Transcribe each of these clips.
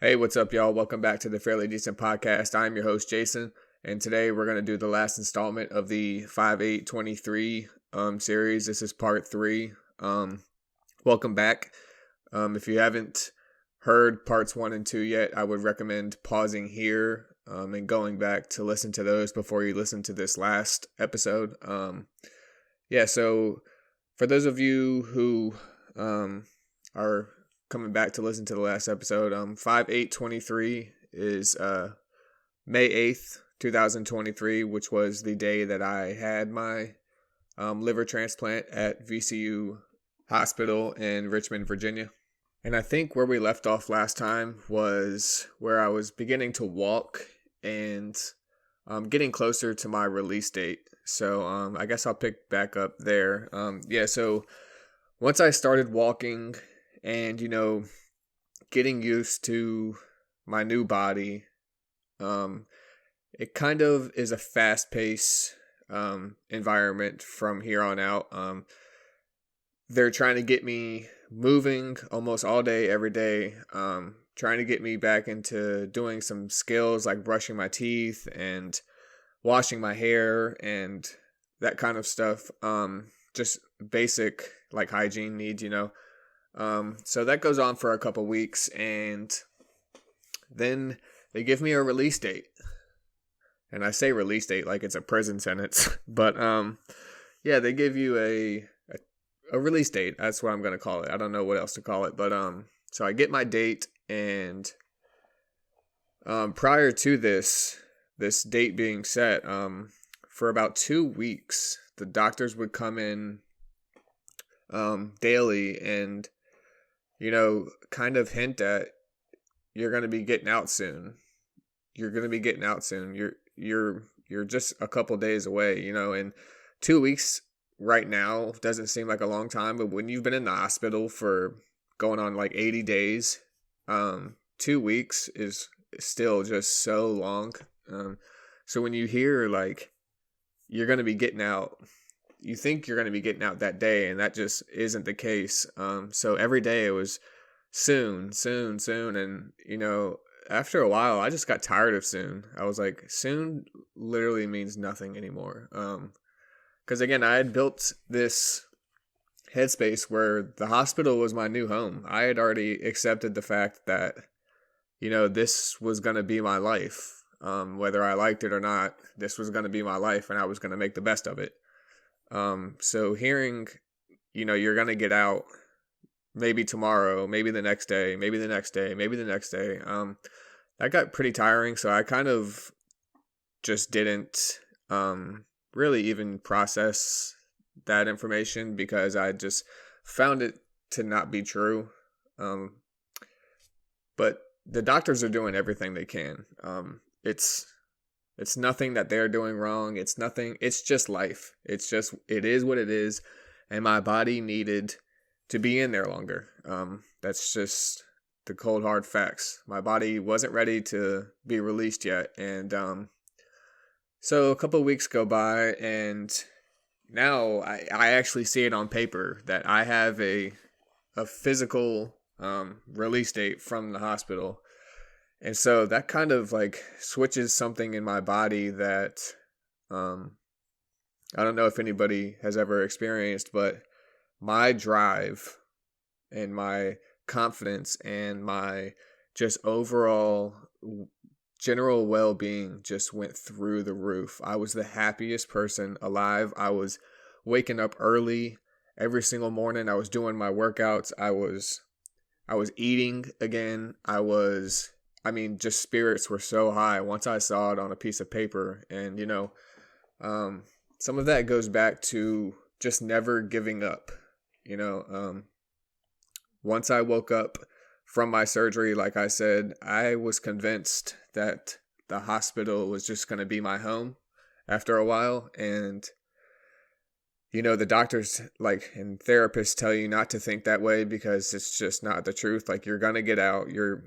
Hey, what's up, y'all? Welcome back to the Fairly Decent podcast. I'm your host, Jason, and today we're going to do the last installment of the 5-8-23 series. This is part 3. Welcome back. If you haven't heard parts 1 and 2 yet, I would recommend pausing here and going back to listen to those before you listen to this last episode. So for those of you who are coming back to listen to the last episode, 5-8-23 is May 8th, 2023, which was the day that I had my liver transplant at VCU Hospital in Richmond, Virginia. And I think where we left off last time was where I was beginning to walk and getting closer to my release date. So I guess I'll pick back up there. So once I started walking and, getting used to my new body, it kind of is a fast-paced environment from here on out. They're trying to get me moving almost all day, every day, trying to get me back into doing some skills like brushing my teeth and washing my hair and that kind of stuff. Just basic like hygiene needs, So that goes on for a couple weeks, and then they give me a release date. And I say release date like it's a prison sentence, but they give you a release date. That's what I'm going to call it. I don't know what else to call it, but so I get my date, and prior to this date being set, for about 2 weeks, the doctors would come in daily and kind of hint at you're going to be getting out soon. You're going to be getting out soon. You're just a couple days away, and 2 weeks right now doesn't seem like a long time, but when you've been in the hospital for going on like 80 days, 2 weeks is still just so long. So when you hear like you're going to be getting out, you think you're going to be getting out that day, and that just isn't the case. So every day it was soon. And, after a while, I just got tired of soon. I was like, soon literally means nothing anymore. Because again, I had built this headspace where the hospital was my new home. I had already accepted the fact that, this was going to be my life. Whether I liked it or not, this was going to be my life, and I was going to make the best of it. So hearing, you're going to get out maybe tomorrow, maybe the next day, maybe the next day, maybe the next day, that got pretty tiring. So I kind of just didn't really even process that information because I just found it to not be true. But the doctors are doing everything they can. It's nothing that they're doing wrong. It's nothing. It's just life. It is what it is. And my body needed to be in there longer. That's just the cold hard facts. My body wasn't ready to be released yet. And so a couple of weeks go by, and now I actually see it on paper that I have a physical release date from the hospital. And so that kind of like switches something in my body that I don't know if anybody has ever experienced, but my drive and my confidence and my just overall general well-being just went through the roof. I was the happiest person alive. I was waking up early every single morning. I was doing my workouts. I was eating again. Just spirits were so high once I saw it on a piece of paper. And, some of that goes back to just never giving up. Once I woke up from my surgery, like I said, I was convinced that the hospital was just going to be my home after a while. And, the doctors and therapists tell you not to think that way because it's just not the truth. Like, you're going to get out. You're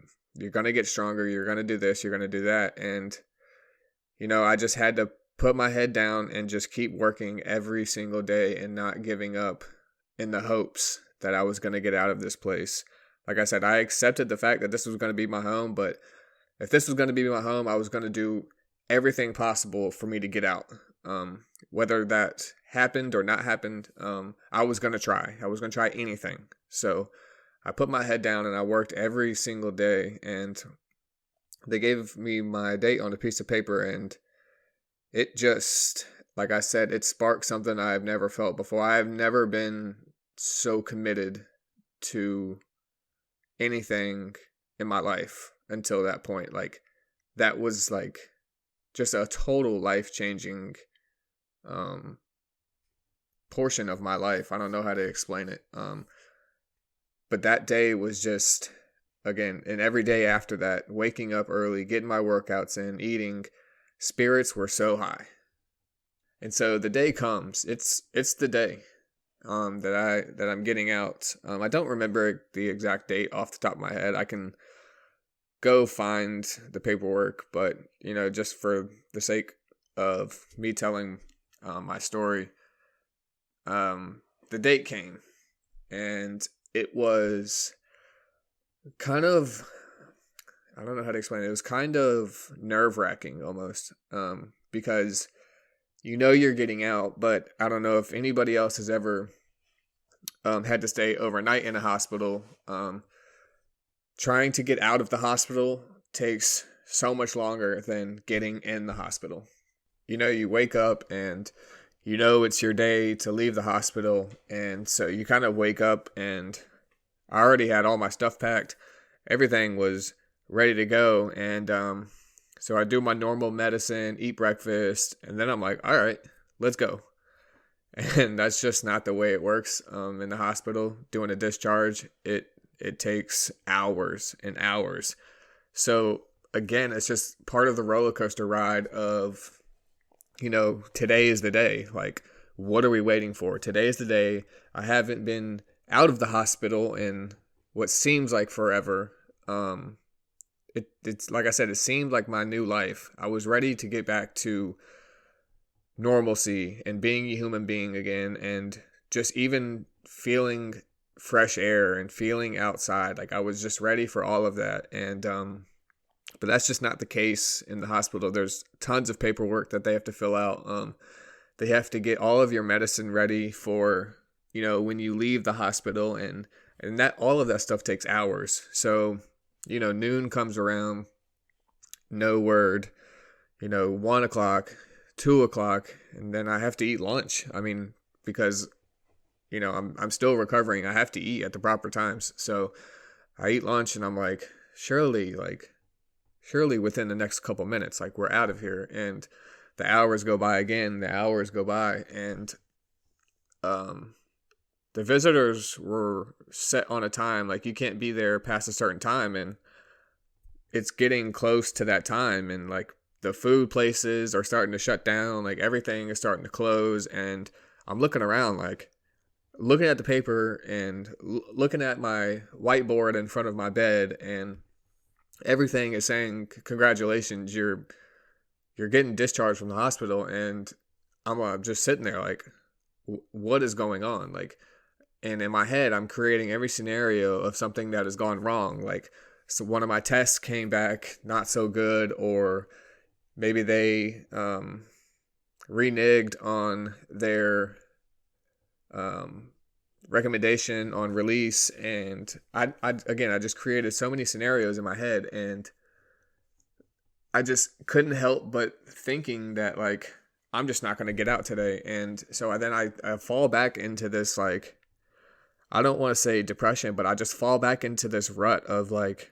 going to get stronger. You're going to do this. You're going to do that. And, I just had to put my head down and just keep working every single day and not giving up in the hopes that I was going to get out of this place. like I said, I accepted the fact that this was going to be my home, but if this was going to be my home, I was going to do everything possible for me to get out. Whether that happened or not happened, I was going to try. I was going to try anything. So I put my head down and I worked every single day, and they gave me my date on a piece of paper, and it just, like I said, it sparked something I've never felt before. I've never been so committed to anything in my life until that point. Like, that was like just a total life-changing portion of my life. I don't know how to explain it. But that day was just, again, and every day after that, waking up early, getting my workouts in, eating, spirits were so high. And so the day comes. It's the day that I'm getting out. I don't remember the exact date off the top of my head. I can go find the paperwork, but just for the sake of me telling my story, the date came, and it was kind of, I don't know how to explain it. It was kind of nerve-wracking almost, because you're getting out, but I don't know if anybody else has ever had to stay overnight in a hospital. Trying to get out of the hospital takes so much longer than getting in the hospital. You wake up and it's your day to leave the hospital, and so you kind of wake up, and I already had all my stuff packed. Everything was ready to go, and so I do my normal medicine, eat breakfast, and then I'm like, all right, let's go. And that's just not the way it works in the hospital. Doing a discharge, it takes hours and hours. So again, it's just part of the roller coaster ride of, today is the day. Like, what are we waiting for? Today is the day. I haven't been out of the hospital in what seems like forever. It's like I said, it seemed like my new life. I was ready to get back to normalcy and being a human being again, and just even feeling fresh air and feeling outside. Like, I was just ready for all of that. And but that's just not the case in the hospital. There's tons of paperwork that they have to fill out. They have to get all of your medicine ready for when you leave the hospital, and that all of that stuff takes hours. So noon comes around, no word. 1 o'clock, 2 o'clock, and then I have to eat lunch. I mean, because I'm still recovering. I have to eat at the proper times. So I eat lunch, and I'm like, surely within the next couple minutes, like, we're out of here. And the hours go by again. The hours go by, and the visitors were set on a time. Like, you can't be there past a certain time, and it's getting close to that time, and like, the food places are starting to shut down. Like, everything is starting to close, and I'm looking around, like, looking at the paper and looking at my whiteboard in front of my bed, and everything is saying, congratulations, you're getting discharged from the hospital. And I'm just sitting there like, what is going on? Like, and in my head, I'm creating every scenario of something that has gone wrong. Like, so one of my tests came back not so good, or maybe they reneged on their recommendation on release. And I just created so many scenarios in my head, and I just couldn't help but thinking that, like, I'm just not going to get out today. And so I fall back into this, like, I don't want to say depression, but I just fall back into this rut of, like,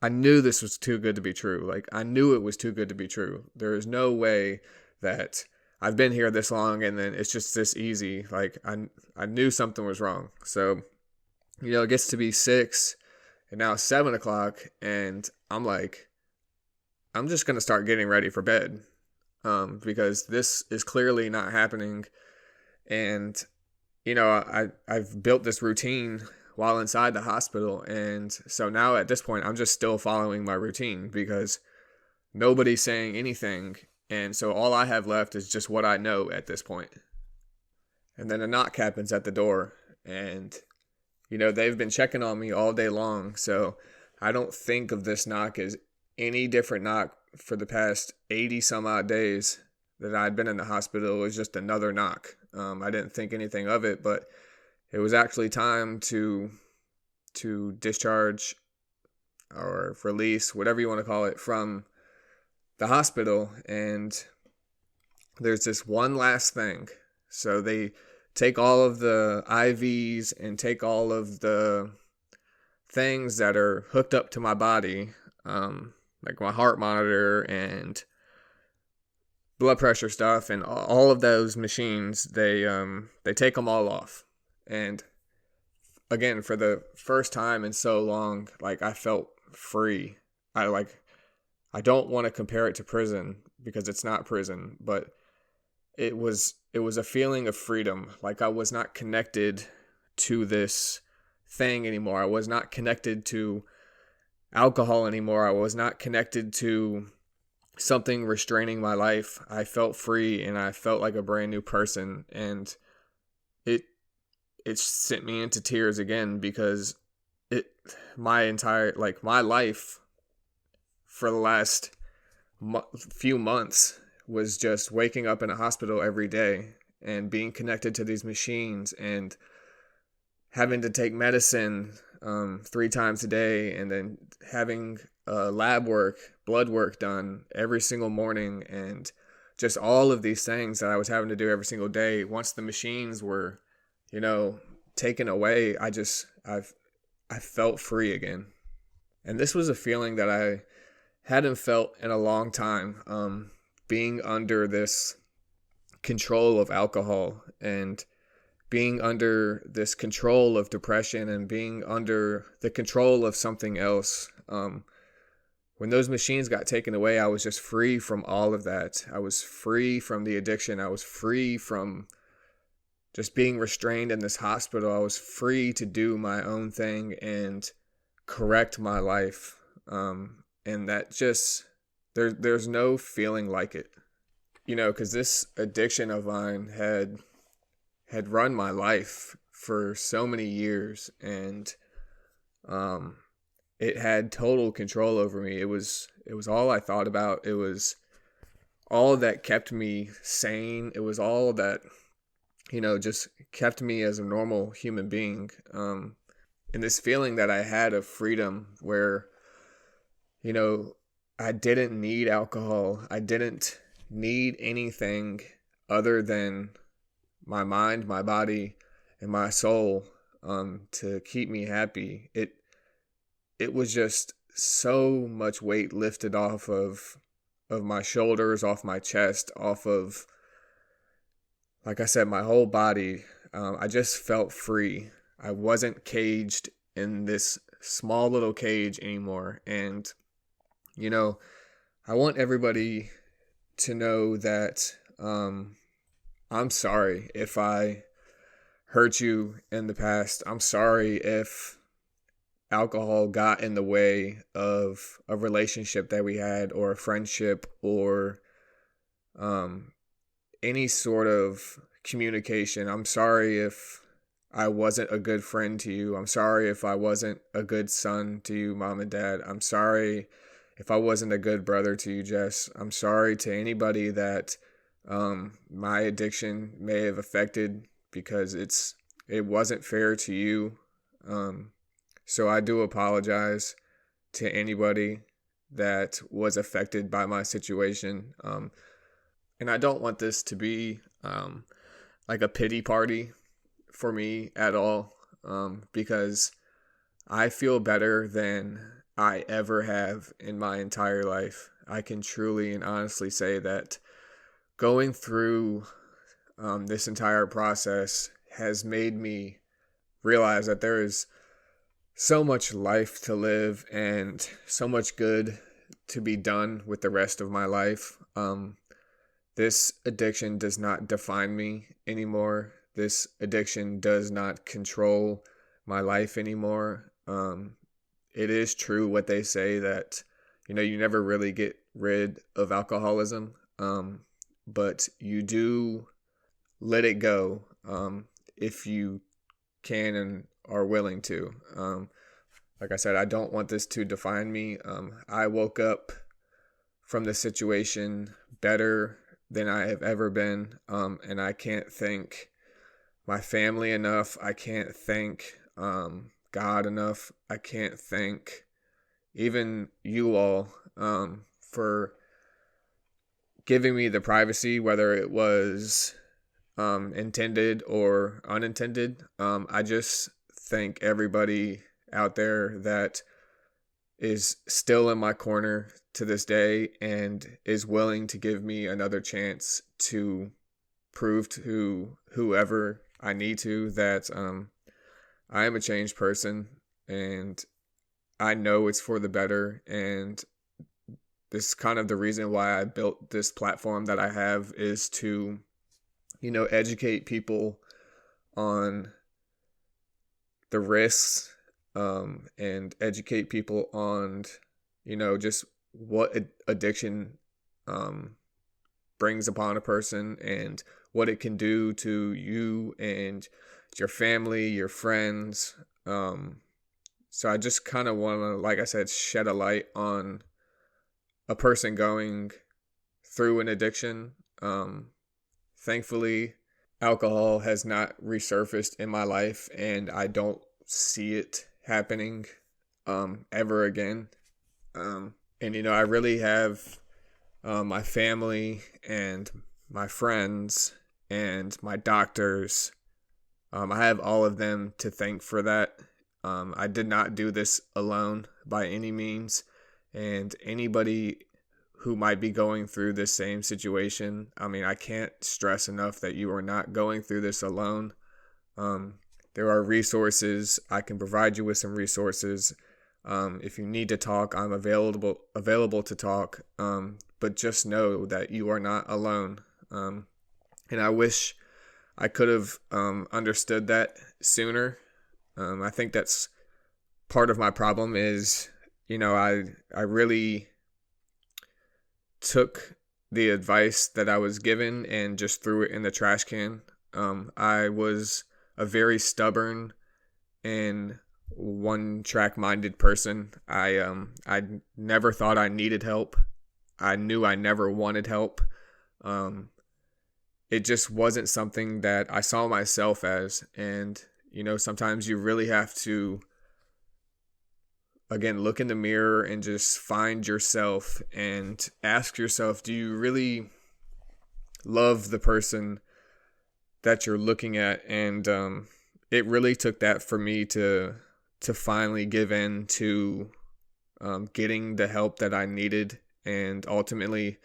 I knew this was too good to be true. Like, I knew it was too good to be true. There is no way that I've been here this long and then it's just this easy. Like, I knew something was wrong. So, it gets to be 6 and now 7 o'clock, and I'm like, I'm just going to start getting ready for bed, because this is clearly not happening. And, I've built this routine while inside the hospital. And so now at this point, I'm just still following my routine because nobody's saying anything. And so all I have left is just what I know at this point. And then a knock happens at the door, and they've been checking on me all day long. So I don't think of this knock as any different knock for the past 80 some odd days that I'd been in the hospital. It was just another knock. I didn't think anything of it, but it was actually time to discharge or release, whatever you want to call it, from the hospital. And there's this one last thing. So they take all of the IVs and take all of the things that are hooked up to my body, like my heart monitor and blood pressure stuff, and all of those machines. They take them all off. And again, for the first time in so long, like, I felt free. I don't want to compare it to prison because it's not prison, but it was a feeling of freedom. Like, I was not connected to this thing anymore. I was not connected to alcohol anymore. I was not connected to something restraining my life. I felt free, and I felt like a brand new person. And it sent me into tears again, because my life for the last few months was just waking up in a hospital every day and being connected to these machines and having to take medicine 3 times a day, and then having lab work, blood work done every single morning, and just all of these things that I was having to do every single day. Once the machines were, taken away, I felt free again. And this was a feeling that I hadn't felt in a long time, being under this control of alcohol, and being under this control of depression, and being under the control of something else. When those machines got taken away, I was just free from all of that. I was free from the addiction. I was free from just being restrained in this hospital. I was free to do my own thing and correct my life. And that just, there's no feeling like it, because this addiction of mine had run my life for so many years, and it had total control over me. It was all I thought about. It was all that kept me sane. It was all that, just kept me as a normal human being. And this feeling that I had of freedom, where, I didn't need alcohol. I didn't need anything other than my mind, my body, and my soul, to keep me happy. It was just so much weight lifted off of my shoulders, off my chest, off of, like I said, my whole body. I just felt free. I wasn't caged in this small little cage anymore. And, I want everybody to know that I'm sorry if I hurt you in the past. I'm sorry if alcohol got in the way of a relationship that we had, or a friendship, or any sort of communication. I'm sorry if I wasn't a good friend to you. I'm sorry if I wasn't a good son to you, Mom and Dad. I'm sorry if I wasn't a good brother to you, Jess. I'm sorry to anybody that my addiction may have affected, because it wasn't fair to you. So I do apologize to anybody that was affected by my situation. And I don't want this to be like a pity party for me at all, because I feel better than I ever have in my entire life. I can truly and honestly say that going through this entire process has made me realize that there is so much life to live and so much good to be done with the rest of my life. This addiction does not define me anymore. This addiction does not control my life anymore. It is true what they say, that, you never really get rid of alcoholism, but you do let it go if you can and are willing to. Like I said, I don't want this to define me. I woke up from the situation better than I have ever been. And I can't thank my family enough. I can't thank God enough. I can't thank even you all for giving me the privacy, whether it was intended or unintended. I just thank everybody out there that is still in my corner to this day and is willing to give me another chance to prove to whoever I need to that I am a changed person, and I know it's for the better. And this is kind of the reason why I built this platform that I have, is to, educate people on the risks, and educate people on, just what addiction brings upon a person and what it can do to you and your family, your friends. So I just kind of want to, like I said, shed a light on a person going through an addiction. Thankfully, alcohol has not resurfaced in my life, and I don't see it happening ever again. And I really have my family and my friends and my doctors. I have all of them to thank for that. I did not do this alone by any means. And anybody who might be going through this same situation, I can't stress enough that you are not going through this alone. There are resources. I can provide you with some resources. If you need to talk, I'm available to talk. But just know that you are not alone. And I wish I could have understood that sooner. I think that's part of my problem is, I really took the advice that I was given and just threw it in the trash can. I was a very stubborn and one-track-minded person. I never thought I needed help. I knew I never wanted help. It just wasn't something that I saw myself as. And, sometimes you really have to, again, look in the mirror and just find yourself and ask yourself, do you really love the person that you're looking at? And it really took that for me to finally give in to getting the help that I needed, and ultimately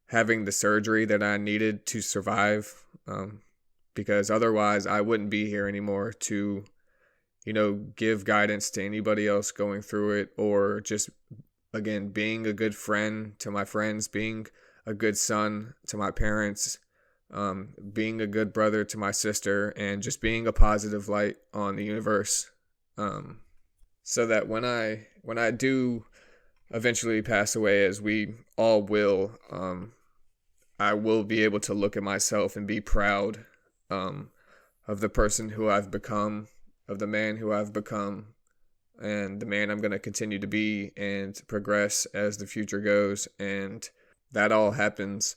having the surgery that I needed to survive, because otherwise I wouldn't be here anymore to, give guidance to anybody else going through it, or just, again, being a good friend to my friends, being a good son to my parents, being a good brother to my sister, and just being a positive light on the universe. So that when I do eventually pass away, as we all will, I will be able to look at myself and be proud of the person who I've become, of the man who I've become, and the man I'm going to continue to be and progress as the future goes. And that all happens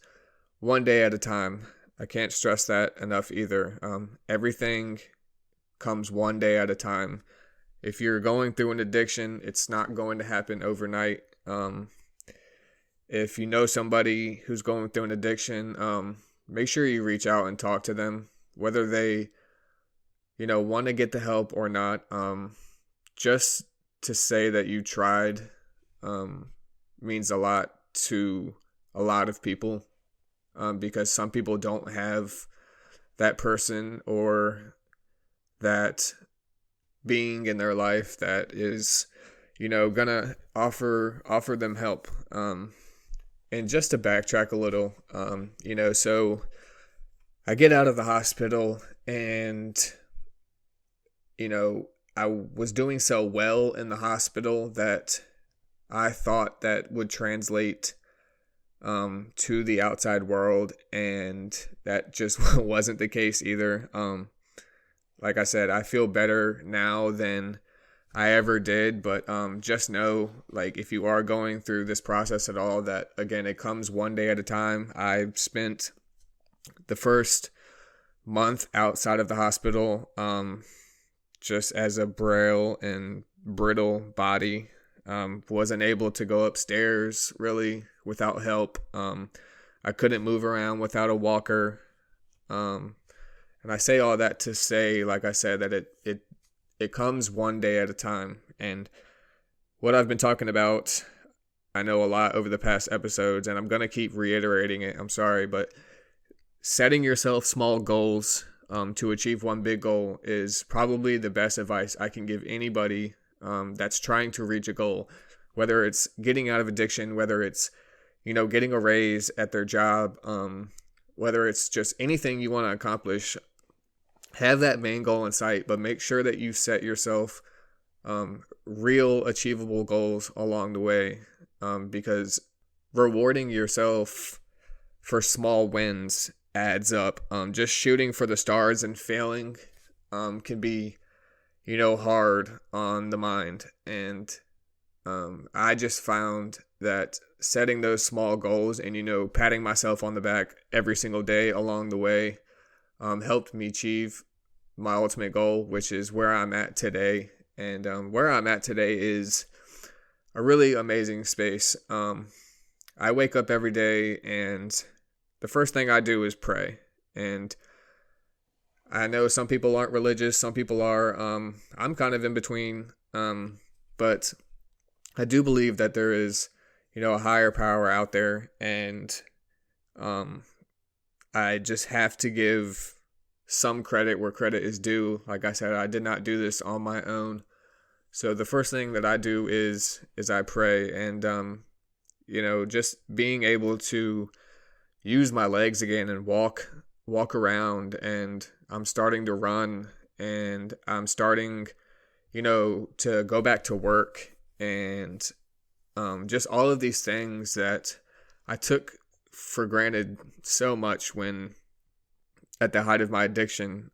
one day at a time. I can't stress that enough either. Everything comes one day at a time. If you're going through an addiction, it's not going to happen overnight. If you know somebody who's going through an addiction, make sure you reach out and talk to them, whether they, want to get the help or not. Just to say that you tried means a lot to a lot of people, because some people don't have that person or that being in their life that is, gonna offer them help. And just to backtrack a little, so I get out of the hospital, and, I was doing so well in the hospital that I thought that would translate to the outside world, and that just wasn't the case either. like I said, I feel better now than I ever did. But just know, like, if you are going through this process at all, that again, it comes one day at a time. I spent the first month outside of the hospital, just as a braille and brittle body. Wasn't able to go upstairs really without help. I couldn't move around without a walker. And I say all that to say, like I said, that it comes one day at a time. And what I've been talking about, I know a lot over the past episodes, and I'm going to keep reiterating it. I'm sorry, but setting yourself small goals to achieve one big goal is probably the best advice I can give anybody that's trying to reach a goal, whether it's getting out of addiction, whether it's, getting a raise at their job, whether it's just anything you want to accomplish. Have that main goal in sight, but make sure that you set yourself real achievable goals along the way, because rewarding yourself for small wins adds up. Just shooting for the stars and failing can be, hard on the mind. And I just found that setting those small goals and, patting myself on the back every single day along the way helped me achieve my ultimate goal, which is where I'm at today. And where I'm at today is a really amazing space. I wake up every day and the first thing I do is pray. And I know some people aren't religious, some people are. I'm kind of in between. But I do believe that there is, a higher power out there. And I just have to give some credit where credit is due. Like I said, I did not do this on my own. So the first thing that I do is I pray. And, just being able to use my legs again and walk around, and I'm starting to run, and I'm starting, to go back to work, and just all of these things that I took for granted so much when at the height of my addiction.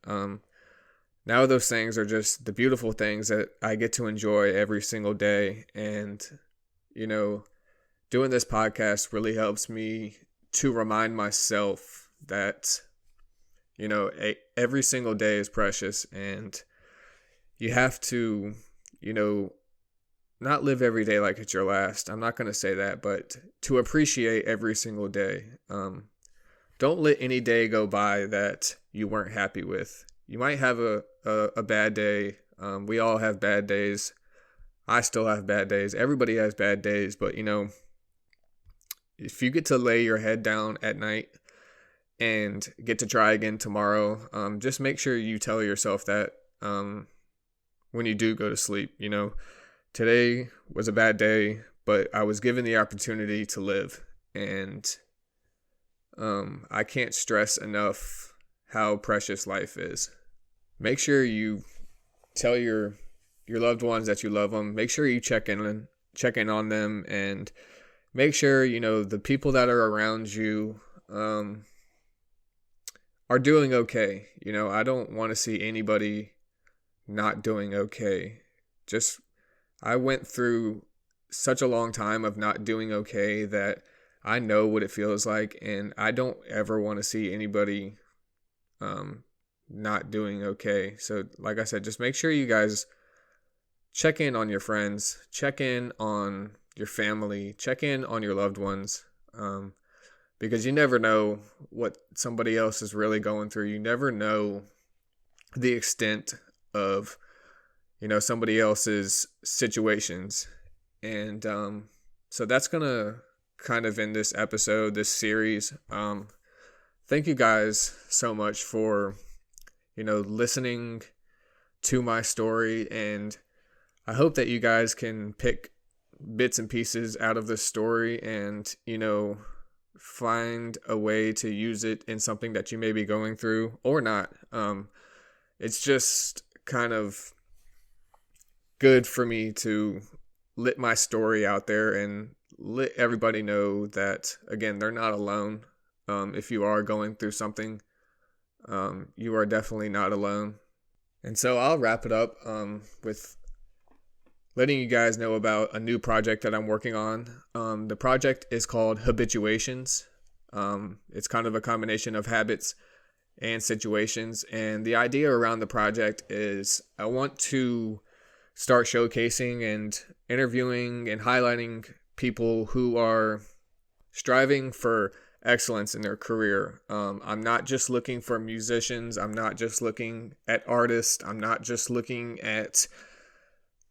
Now those things are just the beautiful things that I get to enjoy every single day. And, doing this podcast really helps me to remind myself that, every single day is precious, and you have to, not live every day like it's your last. I'm not going to say that, but to appreciate every single day. Don't let any day go by that you weren't happy with. You might have a bad day. We all have bad days. I still have bad days. Everybody has bad days, but if you get to lay your head down at night and get to try again tomorrow, just make sure you tell yourself that when you do go to sleep. Today was a bad day, but I was given the opportunity to live. And I can't stress enough how precious life is. Make sure you tell your loved ones that you love them. Make sure you check in on them, and make sure, the people that are around you are doing okay. I don't want to see anybody not doing okay. I went through such a long time of not doing okay that I know what it feels like, and I don't ever want to see anybody not doing okay. So like I said, just make sure you guys check in on your friends, check in on your family, check in on your loved ones, because you never know what somebody else is really going through. You never know the extent of somebody else's situations. And so that's gonna kind of end this episode, this series. Thank you guys so much for listening to my story, and I hope that you guys can pick bits and pieces out of this story and find a way to use it in something that you may be going through or not. It's just kind of good for me to let my story out there and let everybody know that, again, they're not alone. If you are going through something, you are definitely not alone. And so I'll wrap it up with letting you guys know about a new project that I'm working on. The project is called Habituations. It's kind of a combination of habits and situations. And the idea around the project is I want to start showcasing and interviewing and highlighting people who are striving for excellence in their career. I'm not just looking for musicians. I'm not just looking at artists. I'm not just looking at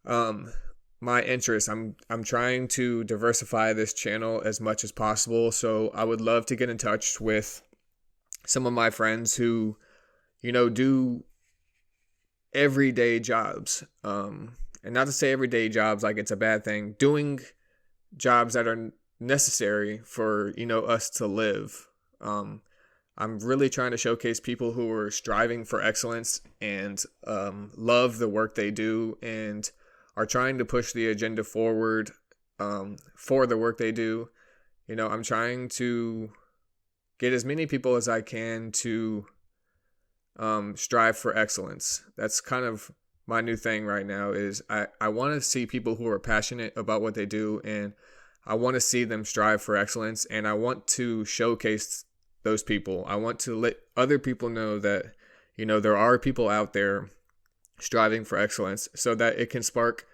my interests. I'm trying to diversify this channel as much as possible. So I would love to get in touch with some of my friends who, do everyday jobs. And not to say everyday jobs like it's a bad thing. Doing jobs that are necessary for, us to live. I'm really trying to showcase people who are striving for excellence and love the work they do and are trying to push the agenda forward for the work they do. I'm trying to get as many people as I can to strive for excellence. That's kind of my new thing right now is I want to see people who are passionate about what they do, and I want to see them strive for excellence, and I want to showcase those people. I want to let other people know that, there are people out there striving for excellence so that it can spark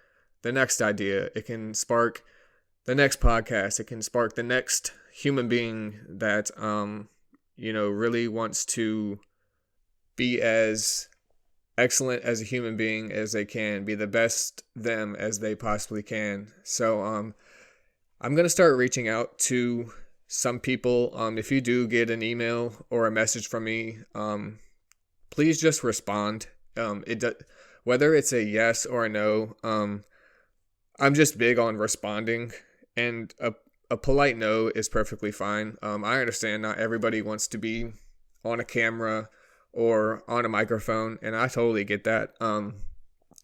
the next idea. It can spark the next podcast. It can spark the next human being that, really wants to be as excellent as a human being as they can, be the best them as they possibly can. So, I'm going to start reaching out to some people. If you do get an email or a message from me, please just respond. Whether it's a yes or a no, I'm just big on responding, and a polite no is perfectly fine. I understand not everybody wants to be on a camera or on a microphone, and I totally get that.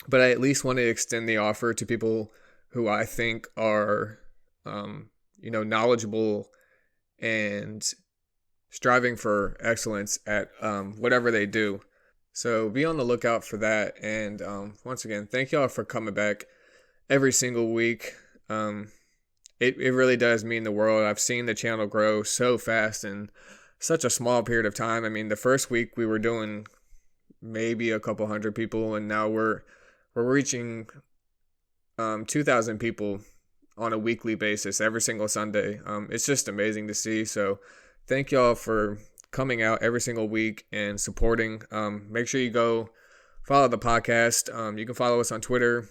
But I at least want to extend the offer to people who I think are knowledgeable and striving for excellence at whatever they do. So be on the lookout for that. And once again, thank y'all for coming back every single week. It really does mean the world. I've seen the channel grow so fast in such a small period of time. I mean, the first week we were doing maybe a couple hundred people, and now we're reaching 2,000 people on a weekly basis every single Sunday. It's just amazing to see. So thank y'all for coming out every single week and supporting. Make sure you go follow the podcast. You can follow us on Twitter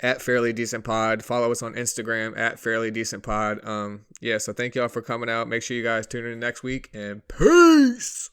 at FairlyDecentPod. Follow us on Instagram at FairlyDecentPod. So thank y'all for coming out. Make sure you guys tune in next week, and peace.